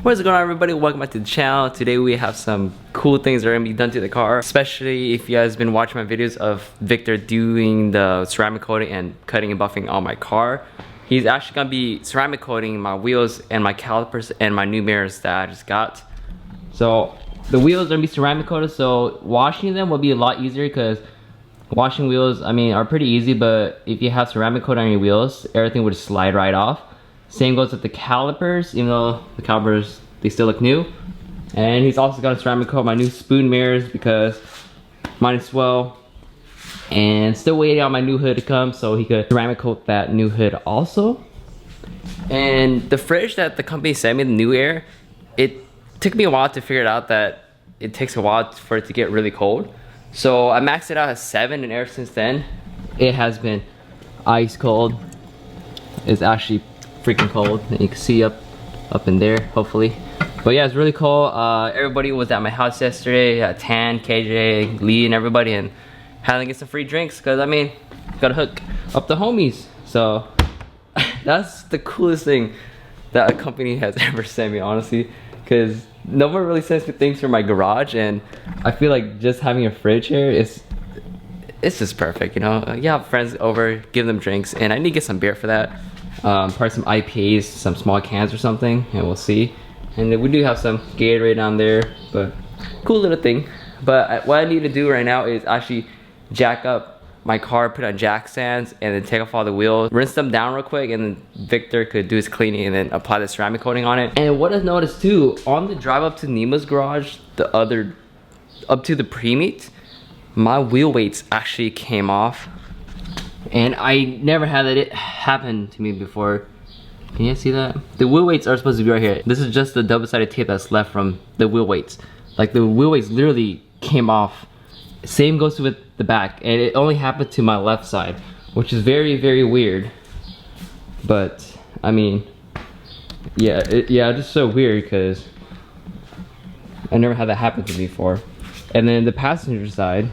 What is going on, everybody? Welcome back to the channel. Today we have some cool things that are gonna be done to the car, especially if you guys been watching my videos of Victor doing the ceramic coating and cutting and buffing on my car. He's actually gonna be ceramic coating my wheels and my calipers and my new mirrors that I just got. So the wheels are gonna be ceramic coated, so washing them will be a lot easier because washing wheels, I mean, are pretty easy, but if you have ceramic coat on your wheels, everything would slide right off. Same goes with the calipers, even though the calipers, they still look new. And he's also gonna ceramic coat my new spoon mirrors because mine is swell. And still waiting on my new hood to come so he could ceramic coat that new hood also. And the fridge that the company sent me, the New Air, it took me a while to figure out that it takes a while for it to get really cold. So I maxed it out at 7, and ever since then, it has been ice cold. It's actually freaking cold. You can see up in there, hopefully. But yeah, it's really cold. Everybody was at my house yesterday. Tan, KJ, Lee, and everybody, and had to get some free drinks because I mean, gotta hook up the homies. So that's the coolest thing that a company has ever sent me, honestly, because no one really sends me things for my garage, and I feel like just having a fridge here is just perfect, you know. You have friends over, give them drinks, and I need to get some beer for that. Probably some IPAs, some small cans or something, and we'll see. And then we do have some Gatorade down there, but cool little thing. But what I need to do right now is actually jack up my car, put on jack stands, and then take off all the wheels, rinse them down real quick, and then Victor could do his cleaning and then apply the ceramic coating on it. And what I've noticed too, on the drive up to Nima's garage, up to the pre-meet, my wheel weights actually came off. And I never had it happen to me before. Can you see that? The wheel weights are supposed to be right here. This is just the double-sided tape that's left from the wheel weights. Like, the wheel weights literally came off. Same goes with the back, and it only happened to my left side, which is very, very weird. But I mean, yeah, just so weird because I never had that happen to me before. And then the passenger side,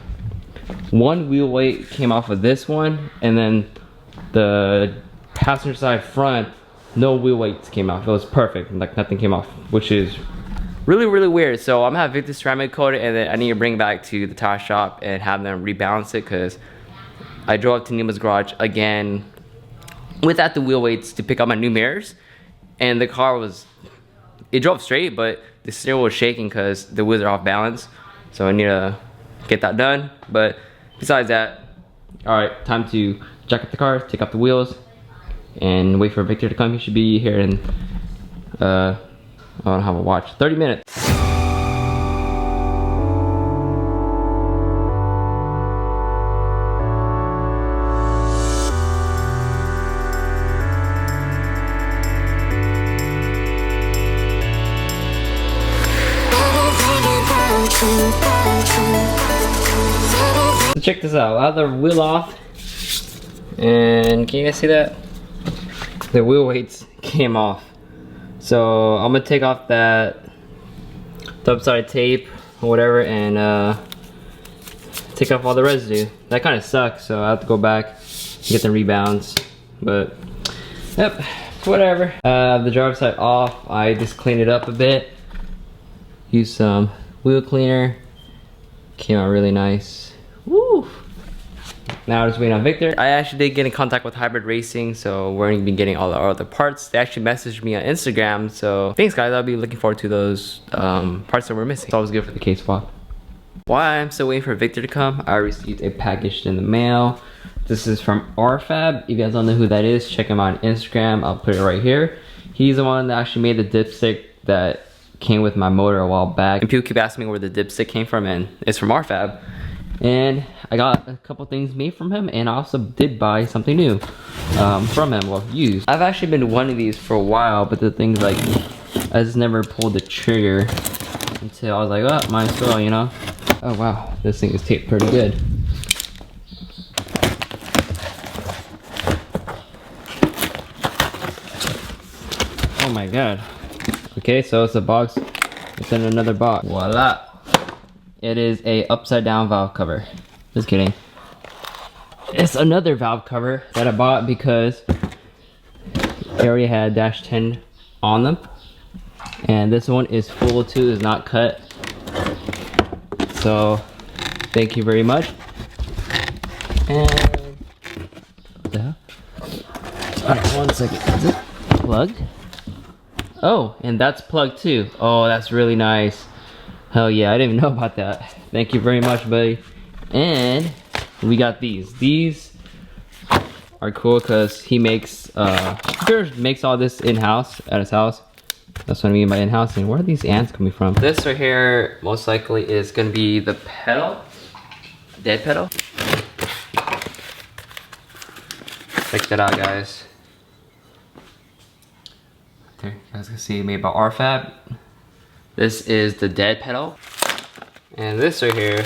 one wheel weight came off of this one, and then the passenger side front, no wheel weights came off. It was perfect, like nothing came off, which is really, really weird. So I'm gonna have Victor ceramic coat it, and then I need to bring it back to the tire shop and have them rebalance it because I drove up to Nima's garage again without the wheel weights to pick up my new mirrors, and the car it drove straight, but the steering wheel was shaking because the wheels are off balance. So I need to get that done. But besides that, all right, time to jack up the car, take off the wheels, and wait for Victor to come. He should be here in I don't have a watch, 30 minutes. So check this out. I have the wheel off, and can you guys see that? The wheel weights came off. So I'm gonna take off that double-sided tape or whatever and take off all the residue. That kind of sucks, so I have to go back and get the rebounds. But yep, whatever. The driver's side off. I just cleaned it up a bit. Used some wheel cleaner. Came out really nice. Woo! Now I'm just waiting on Victor. I actually did get in contact with Hybrid Racing, so we're going to be getting all the other parts. They actually messaged me on Instagram, so thanks guys. I'll be looking forward to those parts that we're missing. It's always good for the case swap. While I'm still waiting for Victor to come, I received a package in the mail. This is from RFab. If you guys don't know who that is, check him out on Instagram. I'll put it right here. He's the one that actually made the dipstick that came with my motor a while back. And people keep asking me where the dipstick came from, and it's from RFab. And I got a couple things made from him, and I also did buy something new from him, well, used. I've actually been wanting these for a while, but the thing's like, I just never pulled the trigger until I was like, oh, might as well, you know? Oh wow, this thing is taped pretty good. Oh my god. Okay, so it's a box. It's in another box. Voila. It is a upside down valve cover. Just kidding. It's another valve cover that I bought because they already had -10 on them. And this one is full too, is not cut. So thank you very much. And what the hell? Alright, 1 second. Is it plugged? Oh, and that's plugged too. Oh, that's really nice. Hell yeah, I didn't even know about that. Thank you very much, buddy. And we got these. These are cool because he makes makes all this in-house at his house. That's what I mean by in-house. And where are these ants coming from? This right here most likely is gonna be the pedal. Dead pedal. Check that out, guys. There, you guys can see made by RFab. This is the dead pedal. And this right here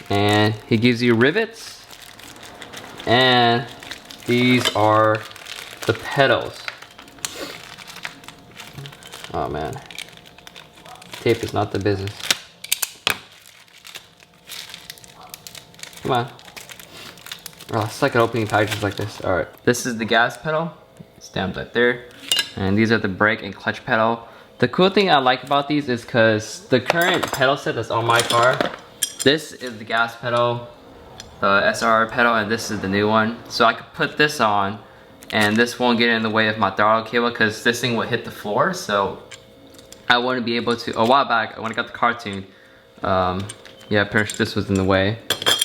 and he gives you rivets, and these are the pedals. Oh man, tape is not the business. Come on. Oh, it's like opening packages like this. All right, this is the gas pedal, stamped right there, and these are the brake and clutch pedal. The cool thing I like about these is because the current pedal set that's on my car, this is the gas pedal, the SR pedal, and this is the new one. So I could put this on, and this won't get in the way of my throttle cable because this thing would hit the floor. So I wouldn't be able to. A while back, when I got the car tuned, yeah, pretty much this was in the way.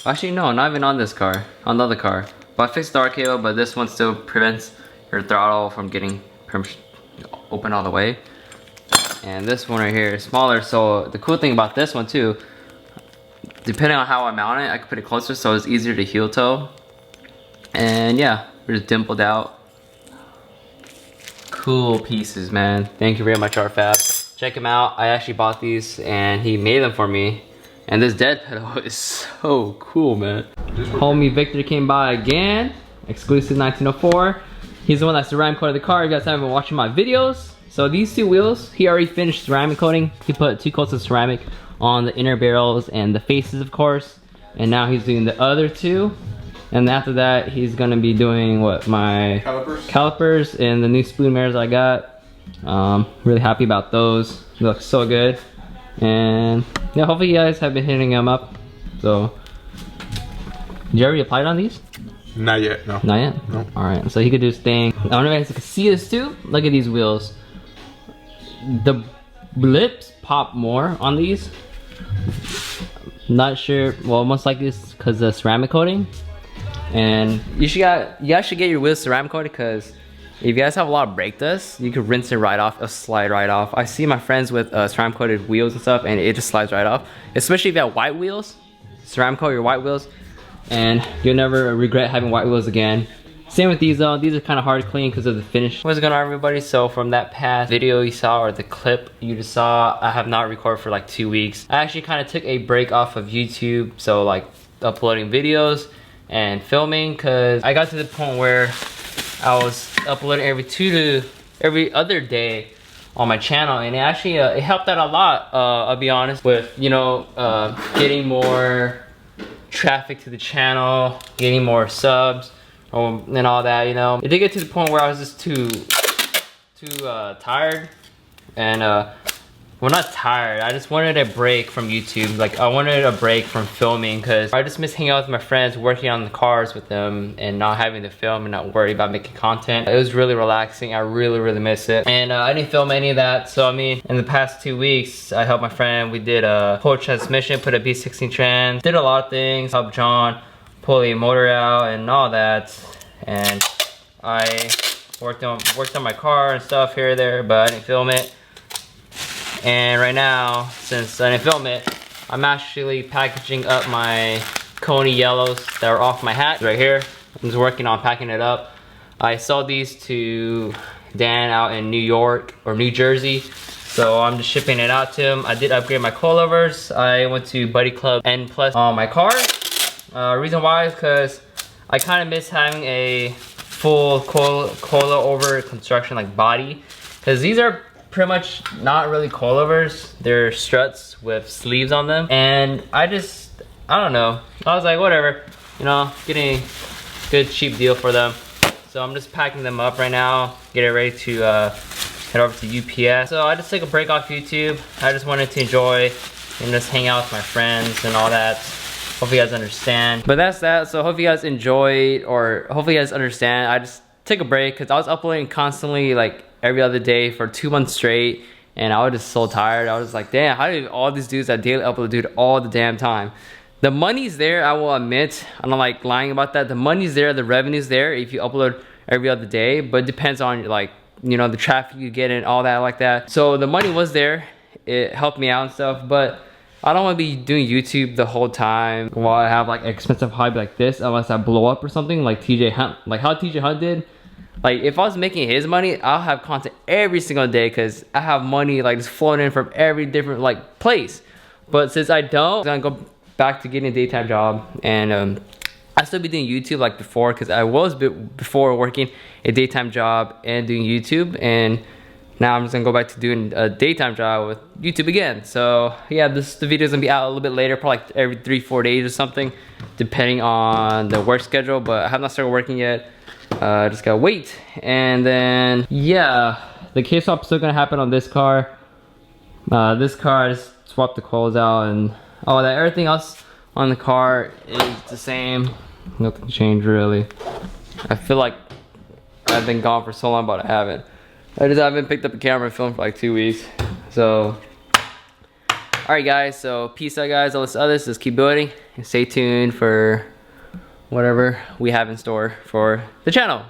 Actually, no, not even on this car, on the other car. But I fixed the throttle cable, but this one still prevents your throttle from getting open all the way. And this one right here is smaller. So the cool thing about this one too, depending on how I mount it, I can put it closer so it's easier to heel toe. And yeah, we're just dimpled out. Cool pieces, man. Thank you very much, RFab. Check him out. I actually bought these and he made them for me. And this dead pedal is so cool, man. Homie Victor came by again. Exclusive 1904. He's the one that ceramic coated the car. You guys haven't been watching my videos. So these two wheels, he already finished ceramic coating. He put 2 coats of ceramic on the inner barrels and the faces, of course. And now he's doing the other 2. And after that, he's gonna be doing what, my calipers and the new spoon mirrors I got. Really happy about those. They look so good. And yeah, hopefully you guys have been hitting them up. So, did you already apply on these? Not yet, no. Not yet? No. Alright, so he could do his thing. I don't know if you guys can see this too. Look at these wheels. The blips pop more on these. Not sure, well, most likely it's because of ceramic coating. And you guys should get your wheels ceramic coated because if you guys have a lot of brake dust, you can rinse it right off, it'll slide right off. I see my friends with ceramic coated wheels and stuff and it just slides right off. Especially if you have white wheels, ceramic coat your white wheels and you'll never regret having white wheels again. Same with these though, these are kind of hard to clean because of the finish. What's going on, everybody? So from that past video you saw, or the clip you just saw, I have not recorded for like 2 weeks. I actually kind of took a break off of YouTube, so like uploading videos and filming, because I got to the point where I was uploading every other day on my channel, and it actually it helped out a lot. I'll be honest with, you know, getting more traffic to the channel, getting more subs, and all that. You know, it did get to the point where I was just too tired, and well, not tired, I just wanted a break from YouTube. Like, I wanted a break from filming because I just miss hanging out with my friends, working on the cars with them, and not having to film and not worry about making content. It was really relaxing. I really miss it. And I didn't film any of that. So I mean, in the past 2 weeks, I helped my friend. We did a pull transmission, put a B16 trans, did a lot of things, helped John pull the motor out and all that. And I worked on my car and stuff here or there, but I didn't film it. And right now, since I didn't film it, I'm actually packaging up my Coney yellows that are off my hat right here. I'm just working on packing it up. I sold these to Dan out in New York or New Jersey, so I'm just shipping it out to him. I did upgrade my coilovers. I went to Buddy Club N Plus on my car. Reason why is because I kind of miss having a full coilover construction like body, because these are pretty much not really coilovers. They're struts with sleeves on them, and I don't know, I was like, whatever, you know, getting a good cheap deal for them. so I'm just packing them up right now, get it ready to head over to UPS. So I just took a break off YouTube. I just wanted to enjoy and just hang out with my friends and all that. Hope you guys understand. But that's that. So hope you guys enjoyed, or hopefully you guys understand. I just took a break because I was uploading constantly like every other day for 2 months straight, and I was just so tired. I was like, damn, how do all these dudes that daily upload do it all the damn time? The money's there, I will admit. I don't like lying about that. The money's there, the revenue's there if you upload every other day, but it depends on like, you know, the traffic you get and all that like that. So the money was there. It helped me out and stuff, but I don't want to be doing YouTube the whole time while I have like expensive hobby like this, unless I blow up or something like TJ Hunt, like how TJ Hunt did. Like if I was making his money, I'll have content every single day because I have money like just flowing in from every different like place. But since I don't, I'm gonna go back to getting a daytime job, and I still be doing YouTube like before, because I was before working a daytime job and doing YouTube, and now I'm just gonna go back to doing a daytime job with YouTube again. So yeah, the video is gonna be out a little bit later, probably like every 3-4 days or something, depending on the work schedule, but I have not started working yet. Just gotta wait. And then yeah, the case swap is still gonna happen on this car. This car, I just swapped the coils out and all that. Everything else on the car is the same. Nothing changed really. I feel like I've been gone for so long, but I haven't. I just haven't picked up a camera and filmed for like 2 weeks. So, alright guys, so peace out guys. All this others, just keep building and stay tuned for whatever we have in store for the channel.